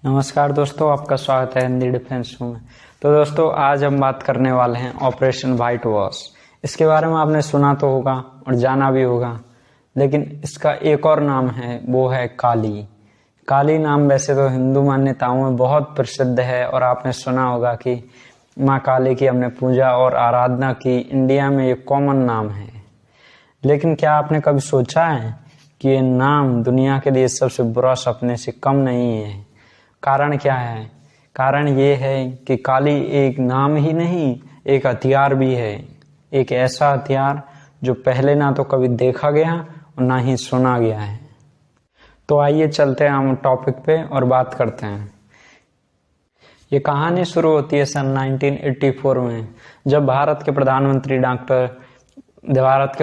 नमस्कार दोस्तों, आपका स्वागत है हिंदी डिफेंस शो में। तो दोस्तों, आज हम बात करने वाले हैं ऑपरेशन व्हाइट वॉश। इसके बारे में आपने सुना तो होगा और जाना भी होगा, लेकिन इसका एक और नाम है, वो है काली। काली नाम वैसे तो हिंदू मान्यताओं में बहुत प्रसिद्ध है और आपने सुना होगा कि माँ काली की हमने पूजा और आराधना की। इंडिया में ये कॉमन नाम है। लेकिन क्या आपने कभी सोचा है कि ये नाम दुनिया के लिए सबसे बुरा सपने से कम नहीं है? कारण क्या है? कारण ये है कि काली एक नाम ही नहीं, एक हथियार भी है। एक ऐसा हथियार जो पहले ना तो कभी देखा गया और ना ही सुना गया है। तो आइए चलते हैं हम टॉपिक पे और बात करते हैं। ये कहानी शुरू होती है सन 1984 में, जब भारत के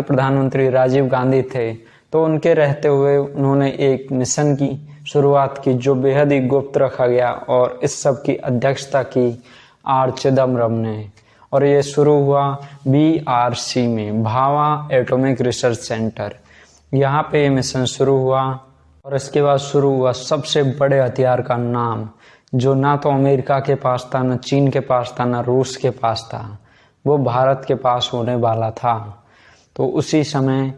प्रधानमंत्री राजीव गांधी थे। तो उनके रहते हुए उन्होंने एक मिशन की शुरुआत की जो बेहद ही गुप्त रखा गया, और इस सब की अध्यक्षता की आर चिदम्बरम ने। और ये शुरू हुआ BRC में, भाभा एटॉमिक रिसर्च सेंटर। यहाँ पे ये मिशन शुरू हुआ और इसके बाद शुरू हुआ सबसे बड़े हथियार का नाम, जो ना तो अमेरिका के पास था, ना चीन के पास था, ना रूस के पास था। वो भारत के पास होने वाला था। तो उसी समय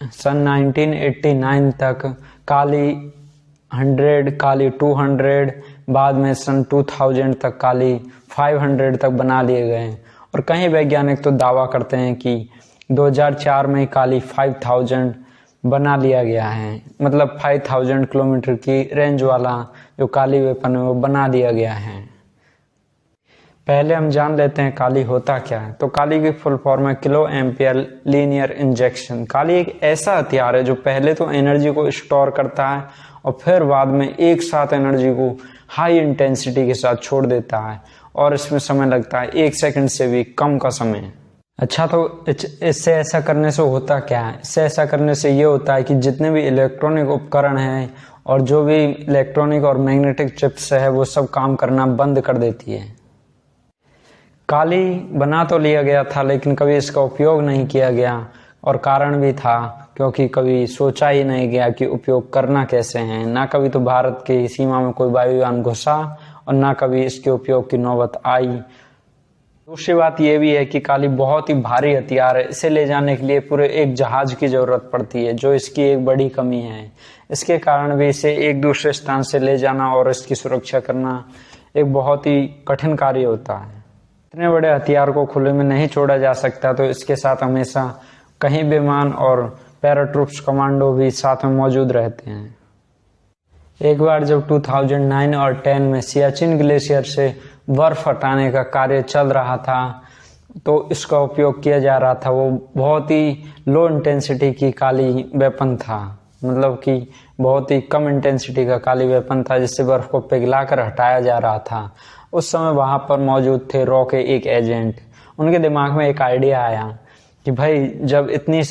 सन 1989 तक काली 100, काली 200, बाद में सन 2000 तक काली 500 तक बना लिए गए। और कई वैज्ञानिक तो दावा करते हैं कि 2004 में काली 5000 बना लिया गया है। मतलब 5000 किलोमीटर की रेंज वाला जो काली वेपन है वो बना दिया गया है। पहले हम जान लेते हैं काली होता क्या है। तो काली की फुल फॉर्म है किलो एम्पियर लीनियर इंजेक्शन। काली एक ऐसा हथियार है जो पहले तो एनर्जी को स्टोर करता है और फिर बाद में एक साथ एनर्जी को हाई इंटेंसिटी के साथ छोड़ देता है, और इसमें समय लगता है 1 सेकंड से भी कम का समय। अच्छा, तो इससे ऐसा करने से होता क्या है? इससे ऐसा करने से ये होता है कि जितने भी इलेक्ट्रॉनिक उपकरण हैं और जो भी इलेक्ट्रॉनिक और मैग्नेटिक चिप्स है वो सब काम करना बंद कर देती है। काली बना तो लिया गया था, लेकिन कभी इसका उपयोग नहीं किया गया, और कारण भी था क्योंकि कभी सोचा ही नहीं गया कि उपयोग करना कैसे है। ना कभी तो भारत की सीमा में कोई वायुयान घुसा और ना कभी इसके उपयोग की नौबत आई। दूसरी बात यह भी है कि काली बहुत ही भारी हथियार है। इसे ले जाने के लिए पूरे एक जहाज की जरूरत पड़ती है, जो इसकी एक बड़ी कमी है। इसके कारण भी इसे एक दूसरे स्थान से ले जाना और इसकी सुरक्षा करना एक बहुत ही कठिन कार्य होता है। इतने बड़े हथियार को खुले में नहीं छोड़ा जा सकता, तो इसके साथ हमेशा कहीं विमान और पैराट्रूप्स कमांडो भी साथ में मौजूद रहते हैं। एक बार जब 2009 और 10 में सियाचिन ग्लेशियर से बर्फ हटाने का कार्य चल रहा था, तो इसका उपयोग किया जा रहा था। वो बहुत ही लो इंटेंसिटी की काली वेपन था, मतलब कि बहुत ही कम इंटेंसिटी का काली वेपन था, जिससे बर्फ को पिघलाकर हटाया जा रहा था। उस समय वहां पर मौजूद थे रॉ के एक एजेंट। उनके दिमाग में एक आइडिया आया कि भाई, जब इतनी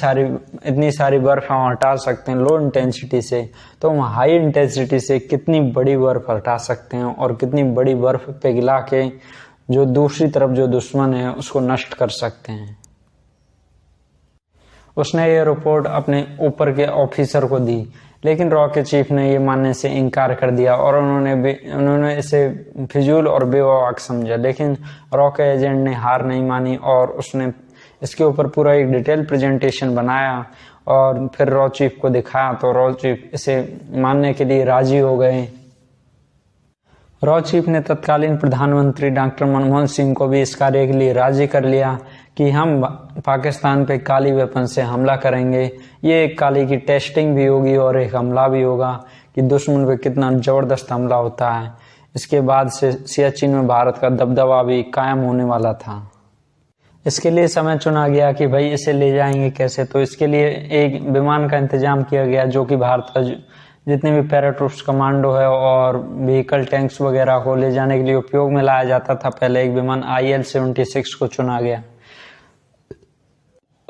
सारी बर्फ हम हटा सकते हैं लो इंटेंसिटी से, तो हम हाई इंटेंसिटी से कितनी बड़ी बर्फ हटा सकते हैं और कितनी बड़ी बर्फ पिघला के जो दूसरी तरफ जो दुश्मन है उसको नष्ट कर सकते हैं। उसने ये रिपोर्ट अपने ऊपर के ऑफिसर को दी, लेकिन रॉ के चीफ ने ये मानने से इनकार कर दिया और उन्होंने इसे फिजूल और बेवफाक समझा। लेकिन रॉ के एजेंट ने हार नहीं मानी और उसने इसके ऊपर पूरा एक डिटेल प्रेजेंटेशन बनाया और फिर रॉ चीफ को दिखाया। तो रॉ चीफ इसे मानने के लिए राजी हो गए। रॉ चीफ ने तत्कालीन प्रधानमंत्री डॉक्टर मनमोहन सिंह को भी इस कार्य के लिए राजी कर लिया कि हम पाकिस्तान पे काली वेपन से हमला करेंगे। ये एक काली की टेस्टिंग भी होगी और एक हमला भी होगा कि दुश्मन पे कितना जबरदस्त हमला होता है। इसके बाद से सियाचिन में भारत का दबदबा भी कायम होने वाला था। इसके लिए समय चुना गया कि भाई इसे ले जाएंगे कैसे। तो इसके लिए एक विमान का इंतजाम किया गया, जो कि भारत का जितने भी पैराट्रूप्स कमांडो है और व्हीकल टैंक्स वगैरह को ले जाने के लिए उपयोग में लाया जाता था। पहले एक विमान IL-76 को चुना गया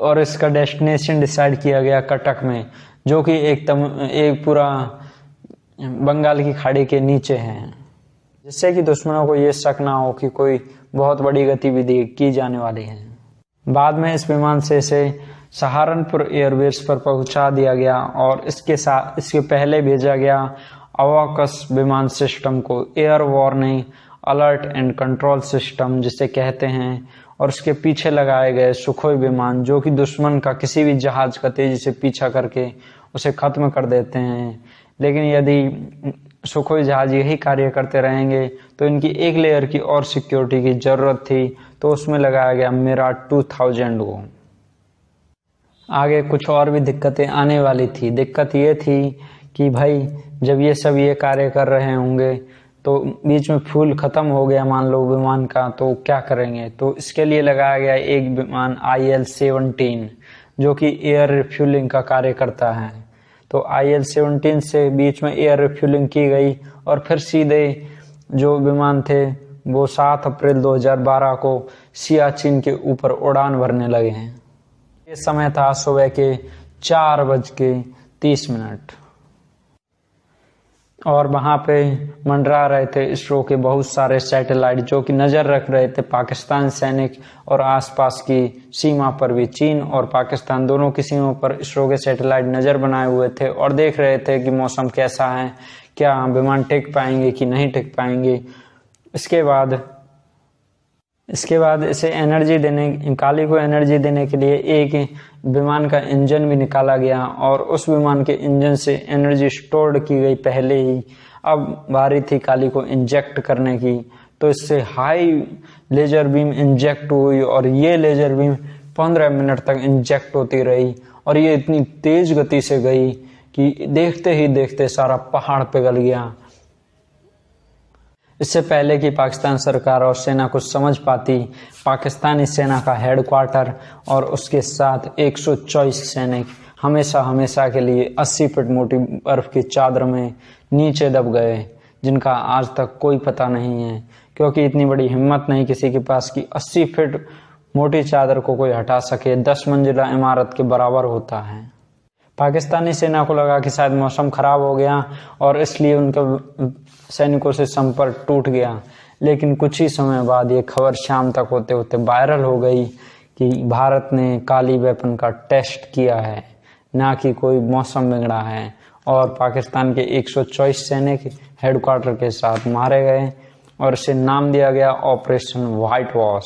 और इसका डेस्टिनेशन डिसाइड किया गया कटक में, जो कि एक पूरा बंगाल की खाड़ी के नीचे है, जिससे कि दुश्मनों को ये शक ना हो कि कोई बहुत बड़ी गतिविधि की जाने वाली है। बाद में इस विमान से इसे सहारनपुर एयरबेस पर पहुंचा दिया गया और इसके पहले भेजा गया अवाकस विमान सिस्टम को air warning alert and control system जिसे कहते हैं, और उसके पीछे लगाए गए सुखोई विमान जो कि दुश्मन का किसी भी जहाज का तेजी से पीछा करके उसे खत्म कर देते हैं। लेकिन यदि सुखोई जहाज यही कार्य करते रहेंगे तो इनकी एक लेयर की और सिक्योरिटी की जरूरत थी, तो उसमें लगाया गया मिराज 2000 को। आगे कुछ और भी दिक्कतें आने वाली थी। दिक्कत ये थी कि भाई जब ये सब ये कार्य कर रहे होंगे तो बीच में फ्यूल खत्म हो गया मान लो विमान का, तो क्या करेंगे। तो इसके लिए लगाया गया एक विमान IL-17 जो कि एयर रिफ्यूलिंग का कार्य करता है। तो IL-17 से बीच में एयर रिफ्यूलिंग की गई और फिर सीधे जो विमान थे वो 7 अप्रैल 2012 को सियाचिन के ऊपर उड़ान भरने लगे हैं। ये समय था सुबह के 4:30 और वहां पे मंडरा रहे थे इसरो के बहुत सारे सैटेलाइट जो कि नजर रख रहे थे पाकिस्तान सैनिक और आसपास की सीमा पर भी। चीन और पाकिस्तान दोनों की सीमा पर इसरो के सैटेलाइट नजर बनाए हुए थे और देख रहे थे कि मौसम कैसा है, क्या विमान टिक पाएंगे कि नहीं टिक पाएंगे। इसके बाद इसे एनर्जी देने, काली को एनर्जी देने के लिए एक विमान का इंजन भी निकाला गया और उस विमान के इंजन से एनर्जी स्टोर्ड की गई पहले ही। अब बारी थी काली को इंजेक्ट करने की, तो इससे हाई लेजर बीम इंजेक्ट हुई और ये लेजर बीम 15 मिनट तक इंजेक्ट होती रही और ये इतनी तेज गति से गई कि देखते ही देखते सारा पहाड़ पिघल गया। इससे पहले कि पाकिस्तान सरकार और सेना कुछ समझ पाती, पाकिस्तानी सेना का हेडक्वार्टर और उसके साथ 124 सैनिक हमेशा के लिए 80 फीट मोटी बर्फ की चादर में नीचे दब गए, जिनका आज तक कोई पता नहीं है, क्योंकि इतनी बड़ी हिम्मत नहीं किसी के पास कि 80 फीट मोटी चादर को कोई हटा सके। 10 मंजिला इमारत के बराबर होता है। पाकिस्तानी सेना को लगा कि शायद मौसम खराब हो गया और इसलिए उनके सैनिकों से संपर्क टूट गया। लेकिन कुछ ही समय बाद ये खबर शाम तक होते होते वायरल हो गई कि भारत ने काली वेपन का टेस्ट किया है, ना कि कोई मौसम बिगड़ा है। और पाकिस्तान के 124 सैनिक हेडक्वार्टर के साथ मारे गए और इसे नाम दिया गया ऑपरेशन व्हाइट वॉश।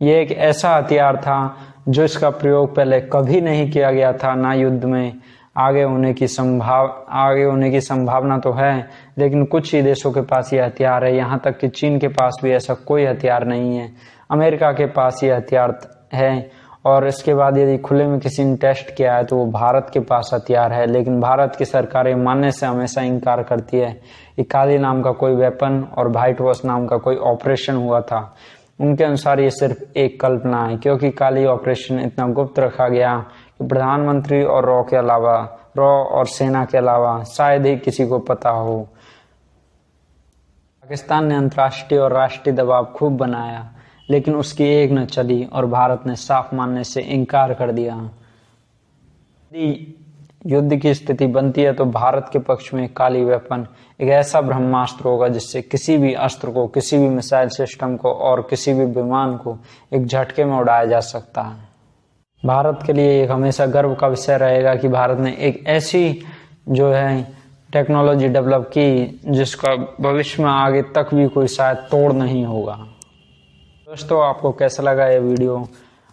ये एक ऐसा हथियार था जो इसका प्रयोग पहले कभी नहीं किया गया था, ना युद्ध में। आगे होने की संभावना तो है, लेकिन कुछ ही देशों के पास ये हथियार है। यहाँ तक कि चीन के पास भी ऐसा कोई हथियार नहीं है। अमेरिका के पास ये हथियार है और इसके बाद यदि खुले में किसी ने टेस्ट किया है तो वो भारत के पास हथियार है। लेकिन भारत की सरकार ये मानने से हमेशा इनकार करती है कि काली नाम का कोई वेपन और व्हाइट वॉश नाम का कोई ऑपरेशन हुआ था। उनके अनुसार ये सिर्फ एक कल्पना है, क्योंकि काली ऑपरेशन इतना गुप्त रखा गया कि प्रधानमंत्री और रॉ और सेना के अलावा शायद ही किसी को पता हो। पाकिस्तान ने अंतर्राष्ट्रीय और राष्ट्रीय दबाव खूब बनाया, लेकिन उसकी एक न चली और भारत ने साफ मानने से इनकार कर दिया। यदि युद्ध की स्थिति बनती है तो भारत के पक्ष में काली वेपन एक ऐसा ब्रह्मास्त्र होगा जिससे किसी भी अस्त्र को, किसी भी मिसाइल सिस्टम को और किसी भी विमान को एक झटके में उड़ाया जा सकता है। भारत के लिए एक हमेशा गर्व का विषय रहेगा कि भारत ने एक ऐसी जो है टेक्नोलॉजी डेवलप की जिसका भविष्य में आगे तक भी कोई शायद तोड़ नहीं होगा। दोस्तों, आपको कैसा लगा ये वीडियो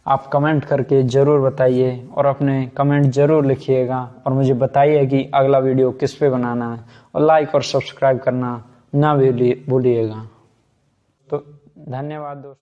आप कमेंट करके ज़रूर बताइए और अपने कमेंट ज़रूर लिखिएगा और मुझे बताइए कि अगला वीडियो किस पे बनाना है, और लाइक और सब्सक्राइब करना ना भूलिएगा। तो धन्यवाद दोस्तों।